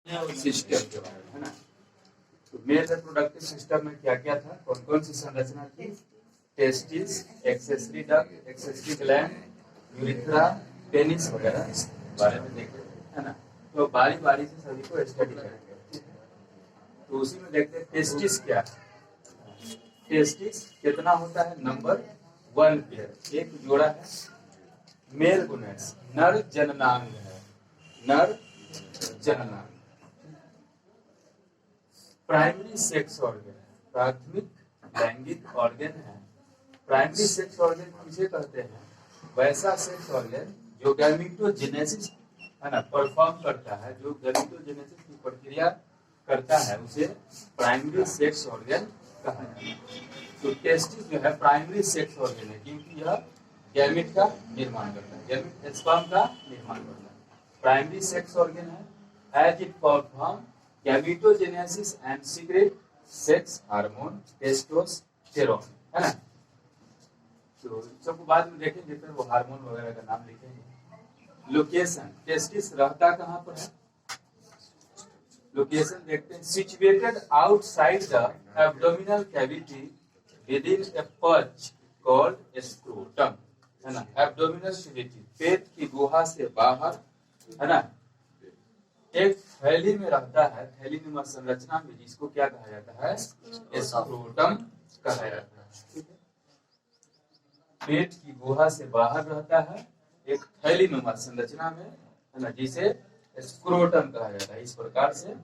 System के बारे में, है ना। तो मेल रिप्रोडक्टिव सिस्टम में क्या क्या था, कौन कौन सी संरचना थी? Testis, accessory duct, accessory gland, urethra, penis वगैरह इस बारे में देखे, है ना। तो बारी बारी से सभी को स्टडी करेंगे। तो उसी में देखते हैं टेस्टिस क्या है। टेस्टिस कितना होता है? नंबर 1 पेयर, एक जोड़ा है। मेल गुनेट्स, नर जननांग है, नर जननांग। प्राइमरी सेक्स ऑर्गन, प्राथमिक लैंगिक ऑर्गन है। प्राइमरी सेक्स ऑर्गन किसे कहते हैं? वैसा सेक्स ऑर्गन जो गैमीटोजेनेसिस, है ना, परफॉर्म करता है, जो गैमीटोजेनेसिस की प्रक्रिया करता है, उसे प्राइमरी सेक्स ऑर्गन कहा जाता है। तो टेस्टिस जो है प्राइमरी सेक्स ऑर्गन है, क्योंकि यह गैमीट का निर्माण करता है, गैमीट स्पर्म का निर्माण करता है। प्राइमरी सेक्स ऑर्गन है as it perform gametogenesis and secrete sex hormone testosterone, है ना। तो सबको बाद में देखेंगे, फिर वो हार्मोन वगैरह का नाम लिखेंगे। लोकेशन, टेस्टिस रहता कहाँ पर है? लोकेशन देखते हैं, situated outside the abdominal cavity within A perch called scrotum, है ना। एब्डोमिनल कैविटी, पेट की गुहा से बाहर, है ना, एक थैली में रहता है, थैली नुमा संरचना में, जिसको क्या कहा जाता है? स्क्रोटम कहा जाता है। पेट की गुहा से बाहर रहता है, एक थैली नुमा संरचना में, है ना, जिसे स्क्रोटम कहा जाता है। इस प्रकार से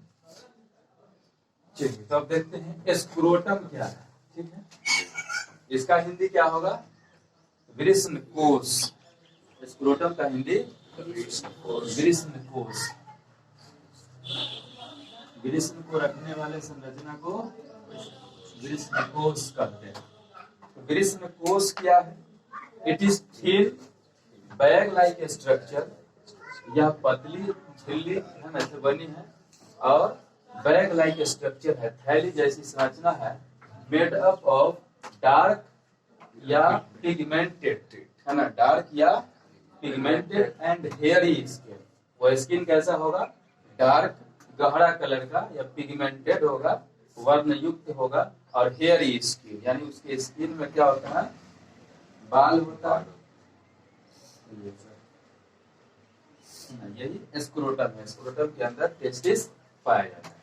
चलिए, तो अब देखते हैं स्क्रोटम क्या है। ठीक है, इसका हिंदी क्या होगा? वृषण कोश। स्क्रोटम का हिंदी वृषण कोश। वृषण को रखने वाले संरचना को वृषण कोश कहते हैं। तो वृषण कोश क्या है? It is thin bag like structure, यह पतली झिल्ली, है ना, से बनी है, और बैग लाइक स्ट्रक्चर है, थैली जैसी संरचना है। मेड अप ऑफ डार्क या पिगमेंटेड, है ना, डार्क या पिगमेंटेड एंड हेयरी स्किन। वो स्किन कैसा होगा? डार्क, गहरा कलर का, या पिगमेंटेड होगा, वर्ण युक्त होगा, और हेयरी स्किन, यानी उसके स्किन में क्या होता है? बाल होता है। यही स्क्रोटम है। स्क्रोटम के अंदर टेस्टिस पाया जाता है।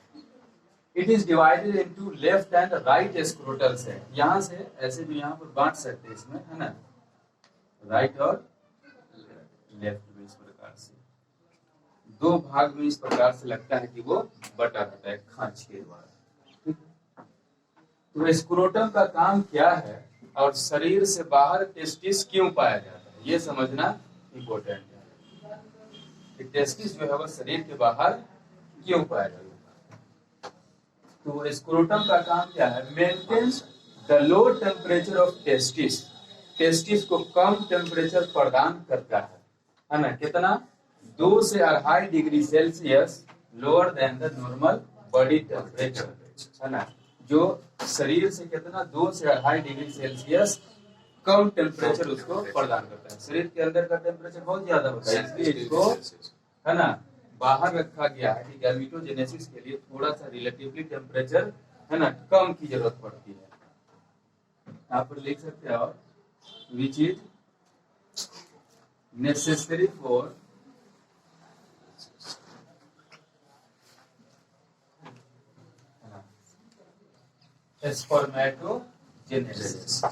It is divided into left and right scrotal से, यहाँ से ऐसे भी यहाँ पर बांट सकते हैं इसमें, है ना, राइट और लेफ्ट में। इस प्रकार से दो भाग में इस प्रकार से लगता है कि वो बटा रहता है खांच के द्वारा। तो स्क्रोटम का काम क्या है, और शरीर से बाहर टेस्टिस क्यों पाया जाता है, ये समझना इम्पोर्टेंट है। टेस्टिस जो है वो शरीर के बाहर क्यों पाया जाता है? तो स्क्रोटम का काम क्या है? Maintain the low temperature of testis. Testis को कम टेम्परेचर प्रदान करता है ना। कितना? 2 से 2.5 degree Celsius lower than the normal body temperature, है ना। जो शरीर से कितना? 2 से 2.5 डिग्री सेल्सियस कम टेम्परेचर उसको प्रदान करता है। शरीर के अंदर का टेम्परेचर बहुत ज्यादा होता है, इसलिए इसको, है ना, बाहर रखा गया है कि गैमीटोजेनेसिस के लिए थोड़ा सा रिलेटिवली टेम्परेचर, है ना, कम की जरूरत पड़ती है। यहाँ पर लिख सकते हैं, और which is necessary for spermatogenesis,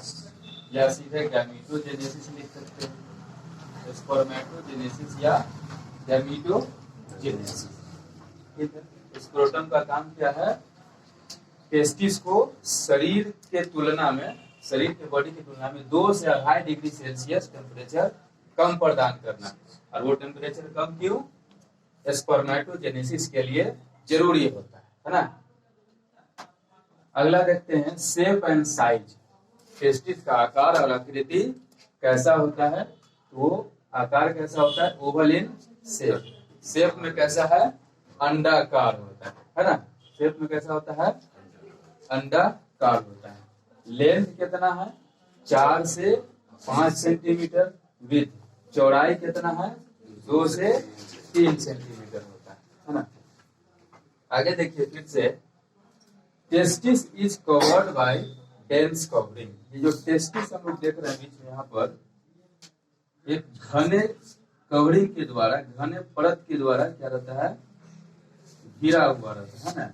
या सीधे गैमीटोजेनेसिस लिख सकते हैं। स्पर्मेटोजेनेसिस या गैमीटोजेनेसिस। ठीक है, स्क्रोटम का काम क्या है? टेस्टिस को शरीर के तुलना में, शरीर के बॉडी की तुलना में 2 से 2.5 डिग्री सेल्सियस टेम्परेचर कम प्रदान करना। और वो टेम्परेचर कम क्यों? स्पर्मेटोजेनेसिस के लिए जरूरी होता है ना। अगला देखते हैं शेप एंड साइज। टेस्टिस का आकार और आकृति कैसा होता है? वो आकार कैसा होता है? Oval in shape. शेप में कैसा है? अंडाकार होता है ना। शेप में कैसा होता है? अंडाकार होता है। लेंथ कितना है? 4 से 5 सेंटीमीटर। विड्थ, चौड़ाई कितना है? 2 से 3 सेंटीमीटर होता है ना। आगे देखिए फिर से, testis is covered by dense covering. ये जो टेस्टिस हम लोग देख रहे हैं बीच में यहाँ पर, एक घने कवरिंग के द्वारा, घने परत के द्वारा क्या रहता है, घिरा हुआ रहता है ना।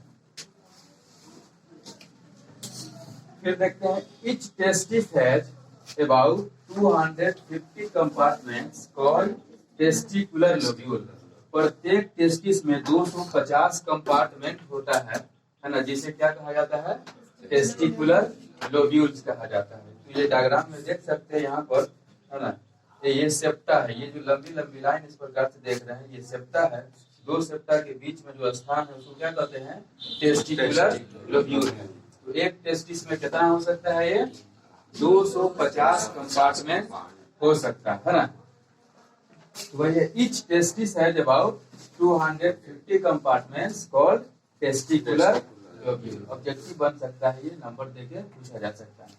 फिर देखते हैं, each testis has about 250 compartments called testicular lobule। प्रत्येक टेस्टिस में 250 कंपार्टमेंट होता है ना, जिसे क्या कहा जाता है, टेस्टिकुलर लोब्यूल्स कहा जाता है। तो ये डायग्राम में देख सकते हैं यहाँ पर, है ना, ये सेप्टा है, ये जो लंबी लंबी लाइन इस प्रकार से देख रहे हैं, ये सेप्टा है। दो सेप्टा के बीच में जो स्थान है उसको क्या कहते हैं, टेस्टिकुलर लोब्यूल है। तो एक टेस्टिस में कितना हो सकता है, ये 250 कंपार्टमेंट हो सकता है ना। तो वही each testis has about 250 compartments called testicular lobule। Objective बन सकता है, ये नंबर देके पूछा जा सकता है।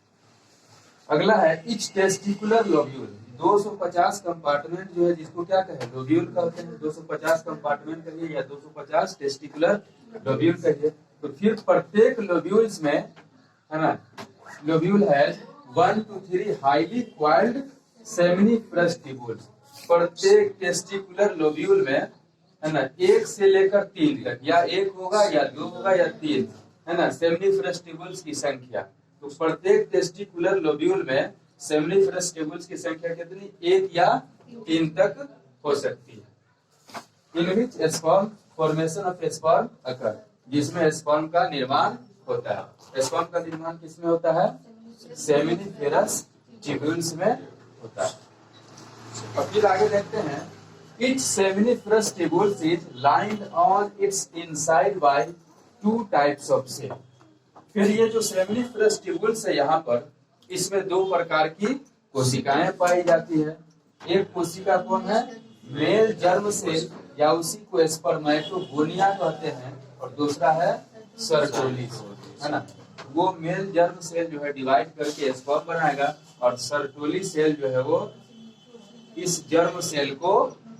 अगला है each testicular lobule। 250 कंपार्टमेंट जो है, जिसको क्या कहे, लोब्यूल कहते हैं। 250 कंपार्टमेंट कहिए या 250 टेस्टिकुलर लोब्यूल कहिए। तो फिर प्रत्येक लोब्यूल्स में, है ना, लोब्यूल है 1 to 3 highly coiled seminiferous tubules. प्रत्येक टेस्टिकुलर लोब्यूल में, है ना, 1 से लेकर 3 तक, या 1 होगा या 2 होगा या 3, है ना, सेमिनिफरस ट्यूब्यूल्स की संख्या। तो प्रत्येक टेस्टिकुलर लोब्यूल में सेमिनिफरस ट्यूब्यूल्स की संख्या कितनी, 1 या 3 तक हो सकती है। इन विच sperm formation of sperm occur, जिसमें स्पर्म का निर्माण होता है। स्पर्म का निर्माण किसमें होता है, सेमिनिफरस ट्यूब्यूल्स में होता है। और फिर आगे देखते हैं, each seminiferous tubule is lined on its inside by 2 types of cell। फिर ये जो सेमिनिफरस ट्यूब्यूल्स है यहाँ पर, इसमें 2 प्रकार की कोशिकाएं पाई जाती है। एक कोशिका कौन है, मेल जर्म सेल, या उसी को स्पर्मेटोगोनिया कहते हैं, और दूसरा है सर्टोलिस, है ना। वो मेल जर्म सेल जो है डिवाइड करके स्पर्म बनाएगा, और सर्टोली सेल जो है वो इस जर्म सेल को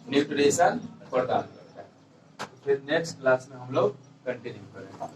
न्यूट्रिशन प्रदान करता है। फिर नेक्स्ट क्लास में हम लोग कंटिन्यू करेंगे।